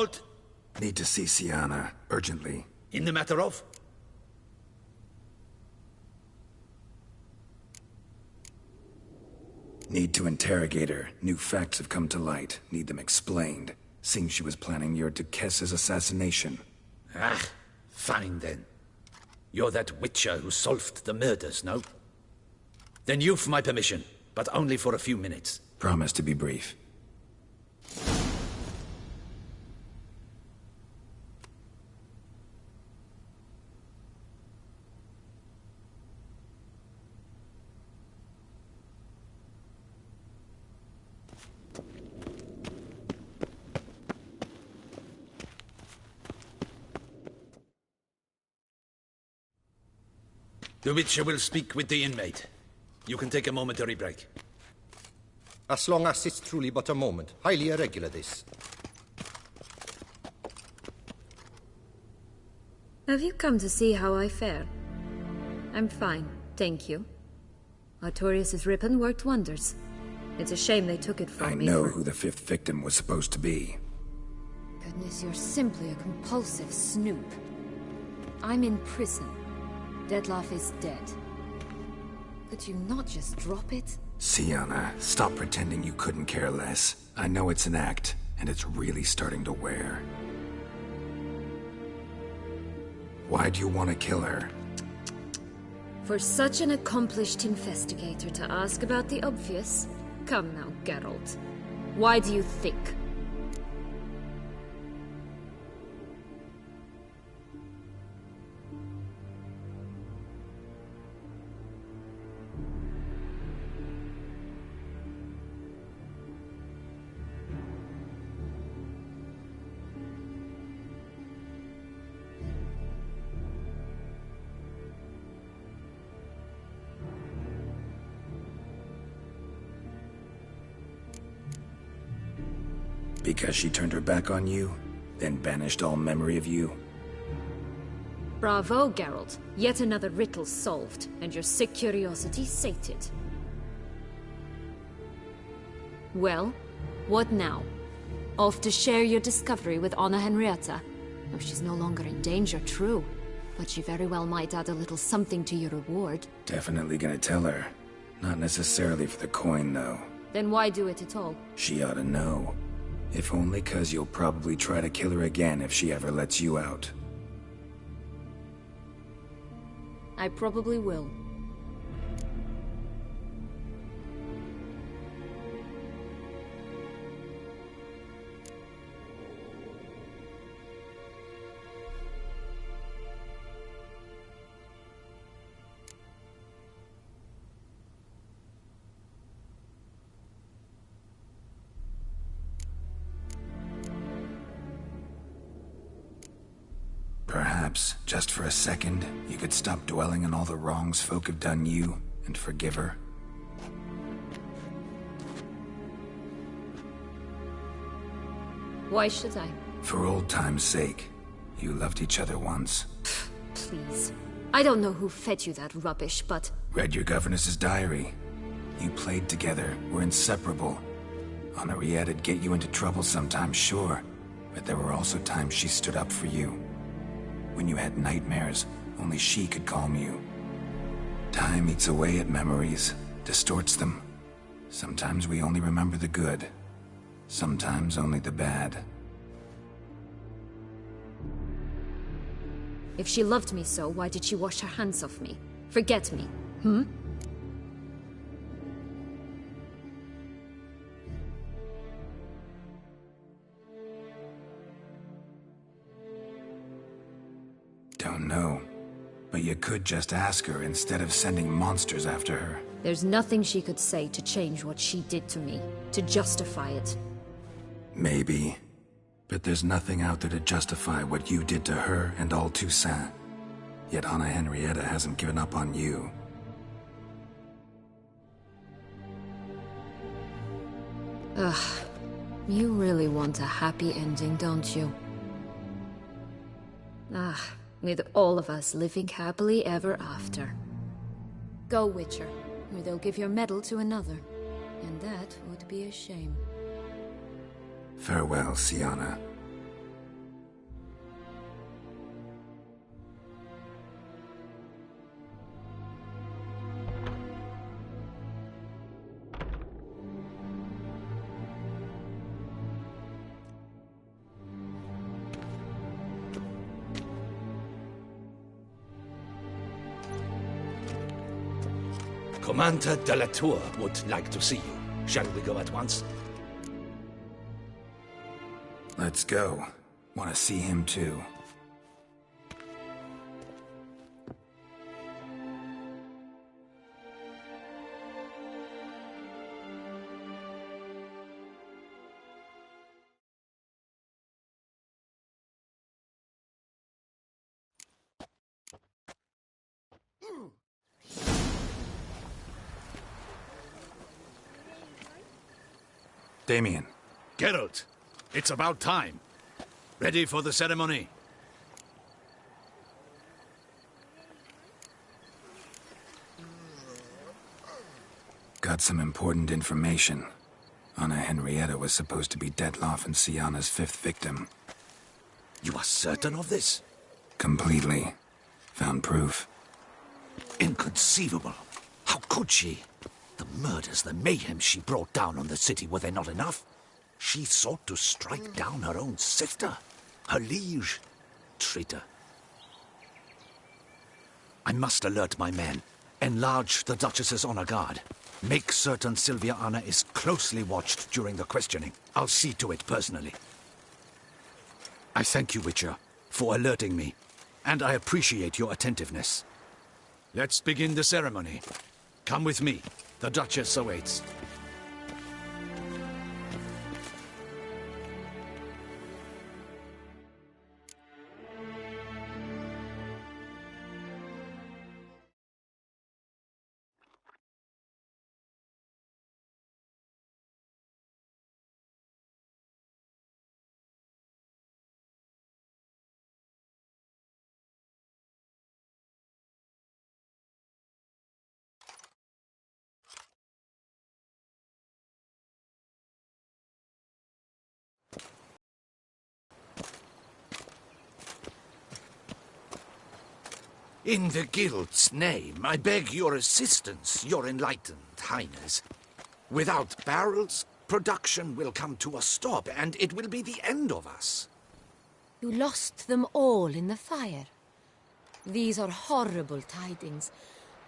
Geralt? Need to see Syanna, urgently. In the matter of? Need to interrogate her. New facts have come to light. Need them explained. Seems she was planning your Duquesse's assassination. Ah, fine then. You're that witcher who solved the murders, no? Then you've my permission, but only for a few minutes. Promise to be brief. The Witcher will speak with the inmate. You can take a momentary break. As long as it's truly but a moment. Highly irregular, this. Have you come to see how I fare? I'm fine, thank you. Artorius' ribbon worked wonders. It's a shame they took it from me. I know who the fifth victim was supposed to be. Goodness, you're simply a compulsive snoop. I'm in prison. Dettlaff is dead. Could you not just drop it? Syanna, stop pretending you couldn't care less. I know it's an act, and it's really starting to wear. Why do you want to kill her? For such an accomplished investigator to ask about the obvious? Come now, Geralt. Why do you think? Because she turned her back on you, then banished all memory of you? Bravo, Geralt. Yet another riddle solved, and your sick curiosity sated. Well, what now? Off to share your discovery with Anna Henrietta? Oh, she's no longer in danger, true. But she very well might add a little something to your reward. Definitely gonna tell her. Not necessarily for the coin, though. Then why do it at all? She ought to know. If only 'cause you'll probably try to kill her again if she ever lets you out. I probably will. Perhaps, just for a second, you could stop dwelling on all the wrongs folk have done you, and forgive her. Why should I? For old time's sake. You loved each other once. Please. I don't know who fed you that rubbish, but... Read your governess's diary. You played together, were inseparable. Henriette'd get you into trouble sometimes, sure. But there were also times she stood up for you. When you had nightmares, only she could calm you. Time eats away at memories, distorts them. Sometimes we only remember the good. Sometimes only the bad. If she loved me so, why did she wash her hands off me? Forget me, hmm? Don't know. But you could just ask her instead of sending monsters after her. There's nothing she could say to change what she did to me, to justify it. Maybe. But there's nothing out there to justify what you did to her and all Toussaint. Yet Anna Henrietta hasn't given up on you. Ugh. You really want a happy ending, don't you? Ah, with all of us living happily ever after. Go, Witcher, or they'll give your medal to another. And that would be a shame. Farewell, Syanna. Commander de la Tour would like to see you. Shall we go at once? Let's go. Want to see him too. Damien. Geralt, it's about time. Ready for the ceremony? Got some important information. Anna Henrietta was supposed to be Detloff and Syanna's 5th victim. You are certain of this? Completely. Found proof. Inconceivable. How could she? The murders, the mayhem she brought down on the city, were they not enough? She sought to strike down her own sister, her liege. Traitor. I must alert my men. Enlarge the Duchess's honor guard. Make certain Sylvia Anna is closely watched during the questioning. I'll see to it personally. I thank you, Witcher, for alerting me, and I appreciate your attentiveness. Let's begin the ceremony. Come with me. The Duchess awaits. In the Guild's name, I beg your assistance, your enlightened highness. Without barrels, production will come to a stop, and it will be the end of us. You lost them all in the fire. These are horrible tidings.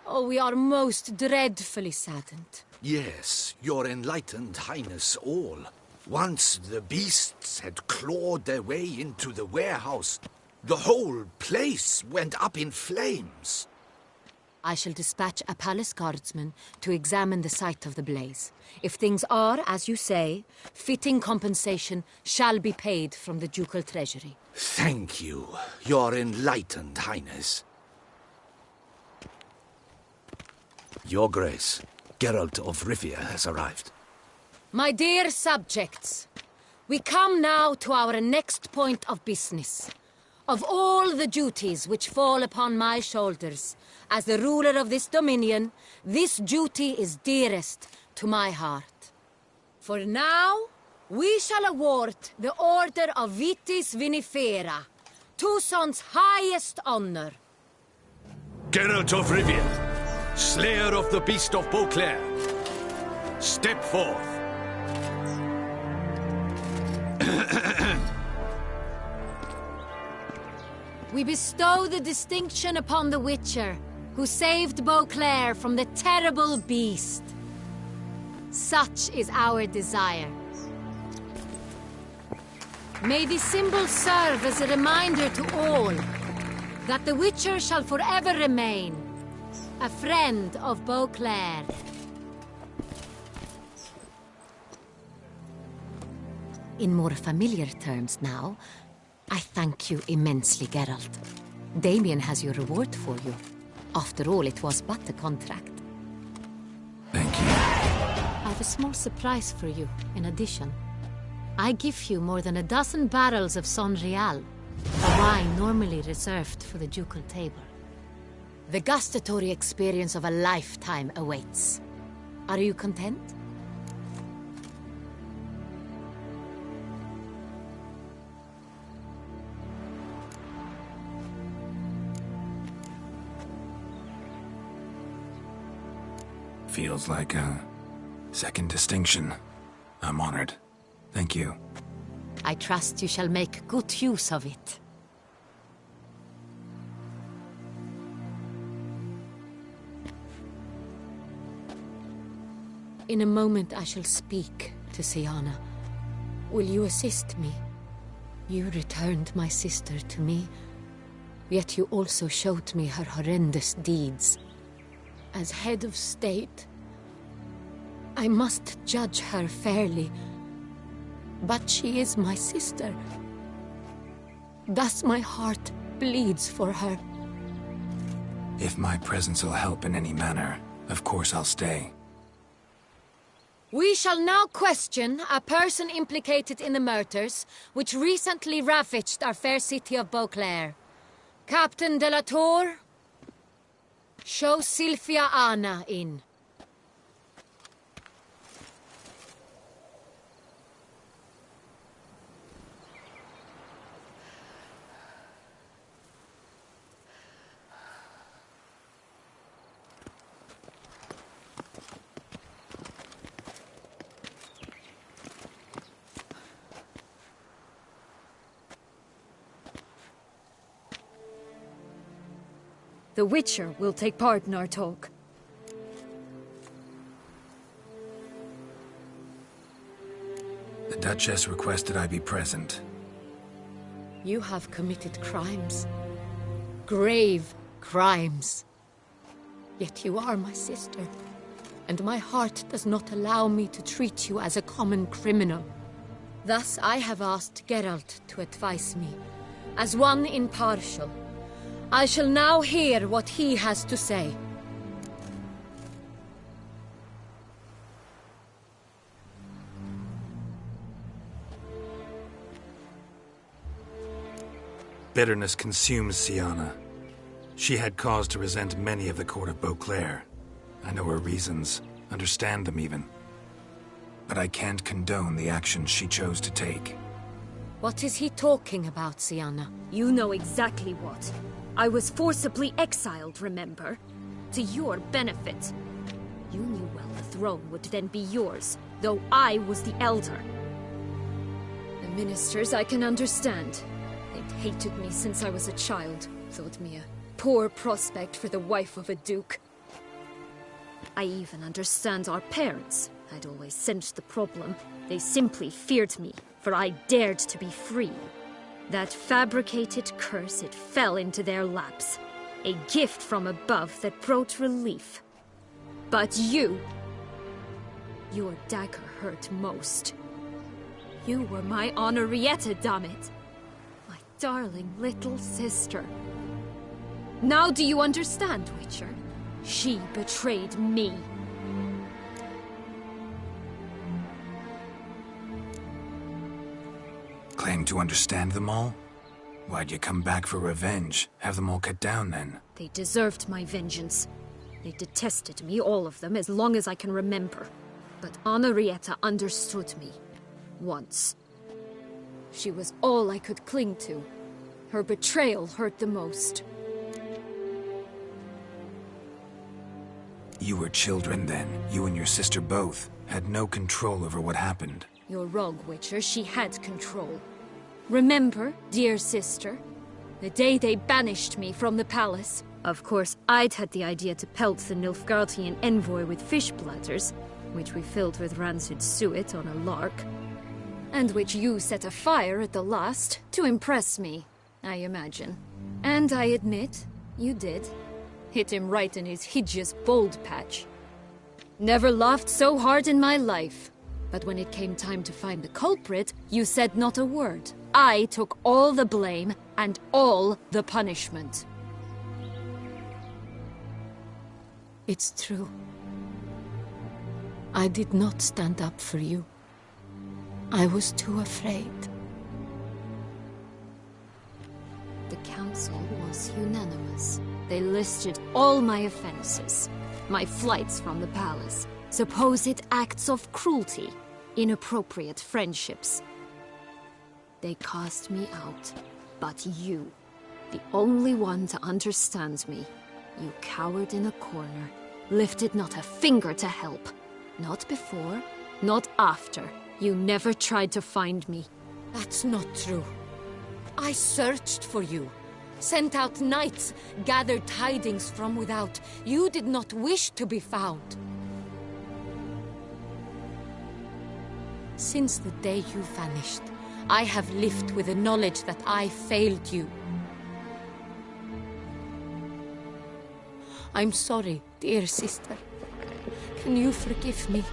Oh, we are most dreadfully saddened. Yes, your enlightened highness all. Once the beasts had clawed their way into the warehouse, the whole place went up in flames. I shall dispatch a palace guardsman to examine the site of the blaze. If things are, as you say, fitting compensation shall be paid from the ducal treasury. Thank you, your enlightened highness. Your Grace, Geralt of Rivia has arrived. My dear subjects, we come now to our next point of business. Of all the duties which fall upon my shoulders, as the ruler of this dominion, this duty is dearest to my heart. For now, we shall award the Order of Vitis Vinifera, Toussaint's highest honor. Geralt of Rivia, slayer of the beast of Beauclair, step forth. We bestow the distinction upon the Witcher, who saved Beauclair from the terrible beast. Such is our desire. May the symbol serve as a reminder to all that the Witcher shall forever remain a friend of Beauclair. In more familiar terms now, I thank you immensely, Geralt. Damien has your reward for you. After all, it was but a contract. Thank you. I have a small surprise for you, in addition. I give you more than a dozen barrels of Sonreal, a wine normally reserved for the ducal table. The gustatory experience of a lifetime awaits. Are you content? Feels like a second distinction. I'm honored. Thank you. I trust you shall make good use of it. In a moment I shall speak to Syanna. Will you assist me? You returned my sister to me, yet you also showed me her horrendous deeds. As head of state, I must judge her fairly, but she is my sister. Thus my heart bleeds for her. If my presence will help in any manner, of course I'll stay. We shall now question a person implicated in the murders which recently ravaged our fair city of Beauclair. Captain de la Tour, show Sylvia Anna in. The Witcher will take part in our talk. The Duchess requested I be present. You have committed crimes. Grave crimes. Yet you are my sister, and my heart does not allow me to treat you as a common criminal. Thus I have asked Geralt to advise me, as one impartial. I shall now hear what he has to say. Bitterness consumes Syanna. She had cause to resent many of the court of Beauclair. I know her reasons, understand them even. But I can't condone the actions she chose to take. What is he talking about, Syanna? You know exactly what. I was forcibly exiled, remember? To your benefit. You knew well the throne would then be yours, though I was the elder. The ministers I can understand. They'd hated me since I was a child, thought me a poor prospect for the wife of a duke. I even understand our parents. I'd always sensed the problem. They simply feared me, for I dared to be free. That fabricated curse, it fell into their laps. A gift from above that brought relief. But you... your dagger hurt most. You were my Henrietta, damn it. My darling little sister. Now do you understand, Witcher? She betrayed me. Claim to understand them all? Why'd you come back for revenge? Have them all cut down, then? They deserved my vengeance. They detested me, all of them, as long as I can remember. But Henrietta understood me. Once. She was all I could cling to. Her betrayal hurt the most. You were children then. You and your sister both had no control over what happened. You're wrong, Witcher. She had control. Remember, dear sister, the day they banished me from the palace? Of course, I'd had the idea to pelt the Nilfgaardian envoy with fish bladders, which we filled with rancid suet on a lark. And which you set afire at the last, to impress me, I imagine. And I admit, you did. Hit him right in his hideous bald patch. Never laughed so hard in my life. But when it came time to find the culprit, you said not a word. I took all the blame and all the punishment. It's true. I did not stand up for you. I was too afraid. The council was unanimous. They listed all my offenses. My flights from the palace. Supposed acts of cruelty. Inappropriate friendships. They cast me out. But you, the only one to understand me, you cowered in a corner, lifted not a finger to help. Not before, not after. You never tried to find me. That's not true. I searched for you. Sent out knights, gathered tidings from without. You did not wish to be found. since the day you vanished, I have lived with the knowledge that I failed you. I'm sorry, dear sister. Can you forgive me?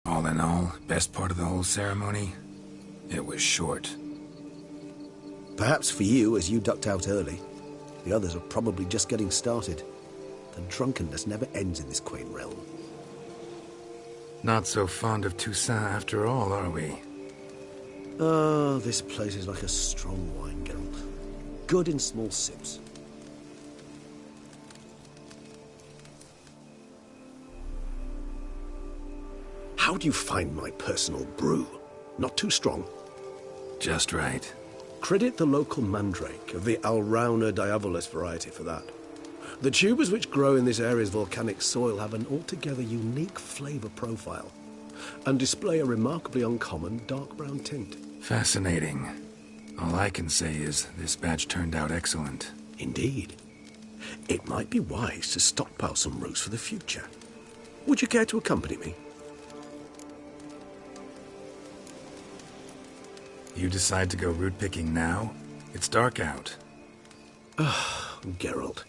All in all, best part of the whole ceremony? It was short. Perhaps for you, as you ducked out early. The others are probably just getting started. The drunkenness never ends in this quaint realm. Not so fond of Toussaint after all, are we? Oh, this place is like a strong wine, Geralt. Good in small sips. How do you find my personal brew? Not too strong? Just right. Credit the local mandrake of the Alrauna diavolis variety for that. The tubers which grow in this area's volcanic soil have an altogether unique flavour profile and display a remarkably uncommon dark brown tint. Fascinating. All I can say is this batch turned out excellent. Indeed. It might be wise to stockpile some roots for the future. Would you care to accompany me? You decide to go root picking now? It's dark out. Geralt,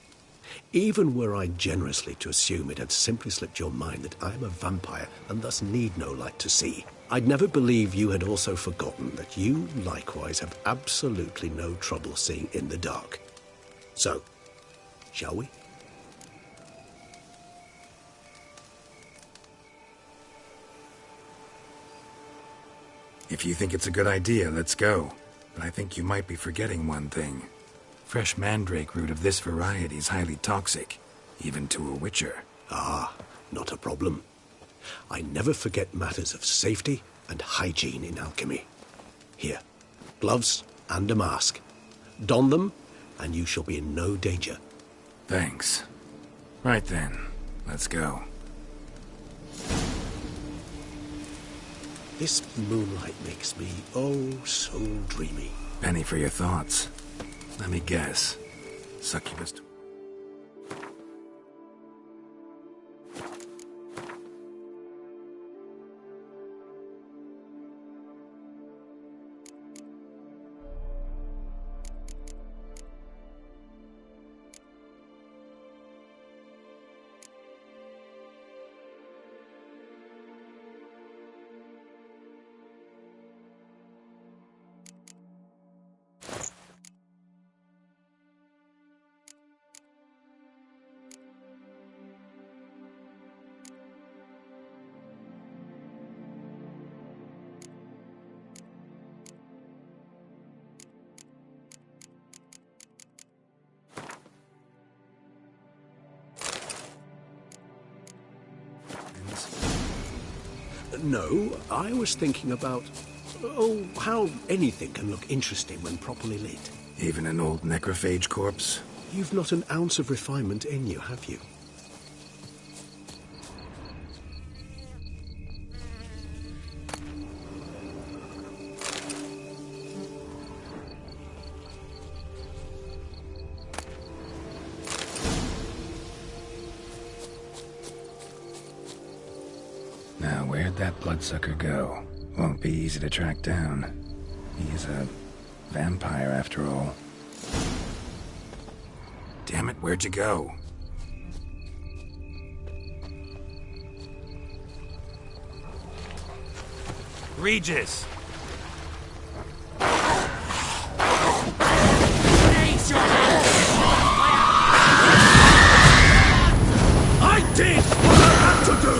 even were I generously to assume it had simply slipped your mind that I am a vampire and thus need no light to see, I'd never believe you had also forgotten that you likewise have absolutely no trouble seeing in the dark. So, shall we? If you think it's a good idea, let's go. But I think you might be forgetting one thing. Fresh mandrake root of this variety is highly toxic, even to a witcher. Ah, not a problem. I never forget matters of safety and hygiene in alchemy. Here, gloves and a mask. Don them, and you shall be in no danger. Thanks. Right then, let's go. This moonlight makes me, oh, so dreamy. Penny for your thoughts. Let me guess. Succubus. No, I was thinking about, how anything can look interesting when properly lit. Even an old necrophage corpse? You've not an ounce of refinement in you, have you? Now, where'd that bloodsucker go? Won't be easy to track down. He is a vampire, after all. Damn it, where'd you go? Regis! I did what I had to do!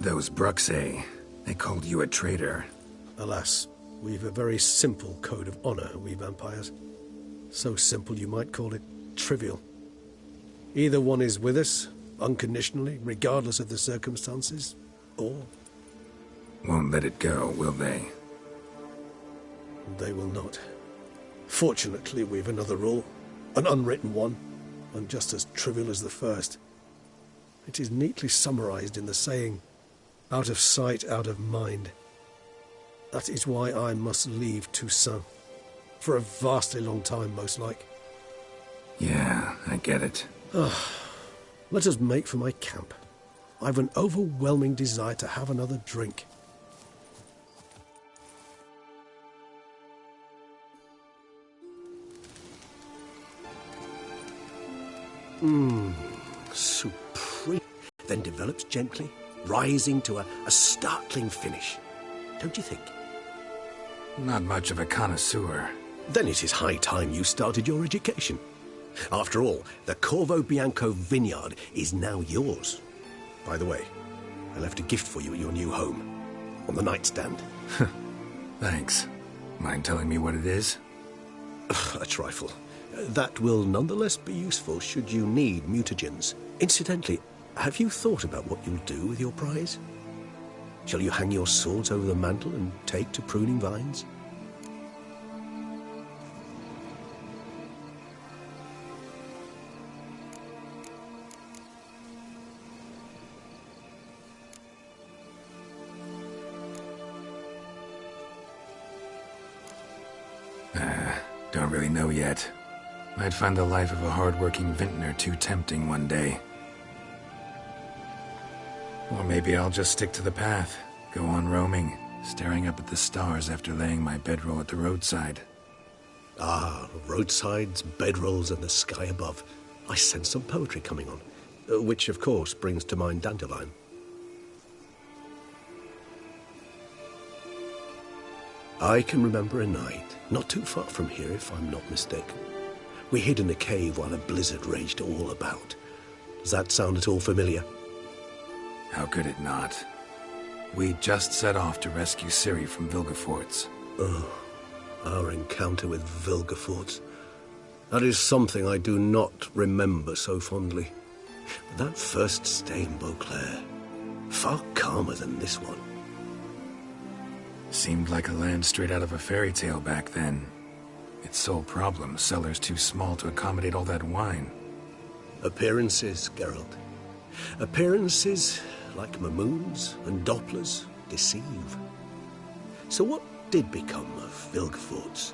Those Bruxae, they called you a traitor. Alas, we've a very simple code of honor, we vampires. So simple you might call it trivial. Either one is with us, unconditionally, regardless of the circumstances, or... Won't let it go, will they? They will not. Fortunately, we've another rule, an unwritten one, and just as trivial as the first. It is neatly summarized in the saying, out of sight, out of mind. That is why I must leave Toussaint. For a vastly long time, most like. Yeah, I get it. Let us make for my camp. I've an overwhelming desire to have another drink. Supreme. Then develops gently, rising to a startling finish. Don't you think? Not much of a connoisseur. Then it is high time you started your education. After all, the Corvo Bianco vineyard is now yours. By the way, I left a gift for you at your new home. On the nightstand. Thanks. Mind telling me what it is? A trifle. That will nonetheless be useful should you need mutagens. Incidentally, have you thought about what you'll do with your prize? Shall you hang your swords over the mantle and take to pruning vines? Don't really know yet. Might find the life of a hard-working vintner too tempting one day. Or maybe I'll just stick to the path, go on roaming, staring up at the stars after laying my bedroll at the roadside. Ah, roadsides, bedrolls, and the sky above. I sense some poetry coming on, which of course brings to mind Dandelion. I can remember a night, not too far from here if I'm not mistaken. We hid in a cave while a blizzard raged all about. Does that sound at all familiar? How could it not? We just set off to rescue Ciri from Vilgefortz. Oh, our encounter with Vilgefortz. That is something I do not remember so fondly. But that first stay in Beauclair, far calmer than this one. Seemed like a land straight out of a fairy tale back then. Its sole problem, cellars too small to accommodate all that wine. Appearances, Geralt. Appearances, like Mamoons and Dopplers, deceive. So what did become of Vilgefortz?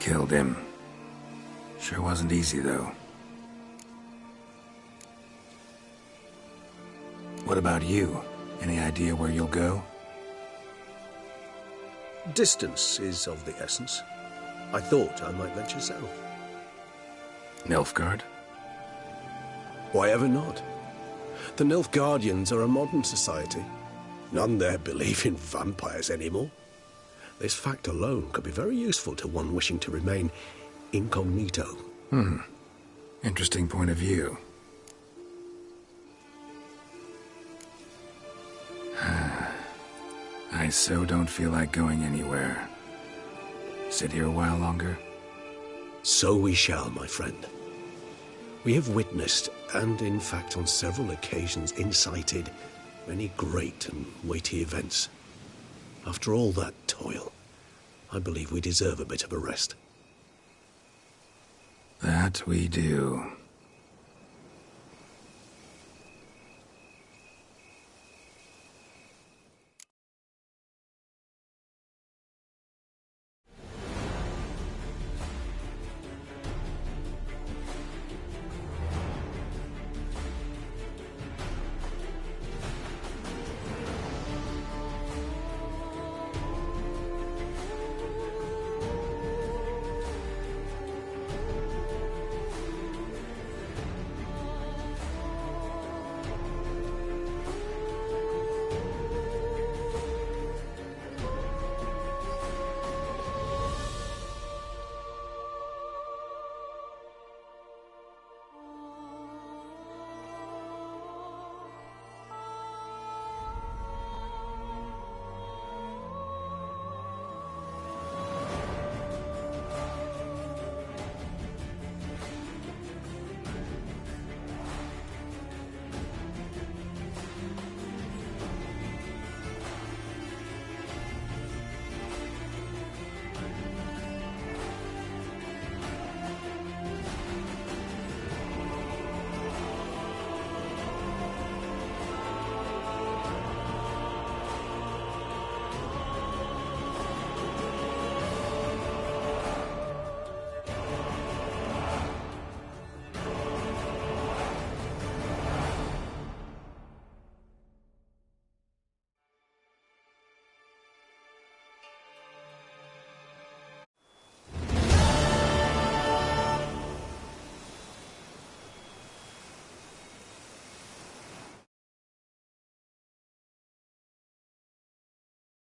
Killed him. Sure wasn't easy, though. What about you? Any idea where you'll go? Distance is of the essence. I thought I might venture south. Nilfgaard? Why ever not? The Nilfgaardians are a modern society. None there believe in vampires anymore. This fact alone could be very useful to one wishing to remain incognito. Interesting point of view. I so don't feel like going anywhere. Sit here a while longer? So we shall, my friend. We have witnessed, and in fact on several occasions incited, many great and weighty events. After all that toil, I believe we deserve a bit of a rest. That we do.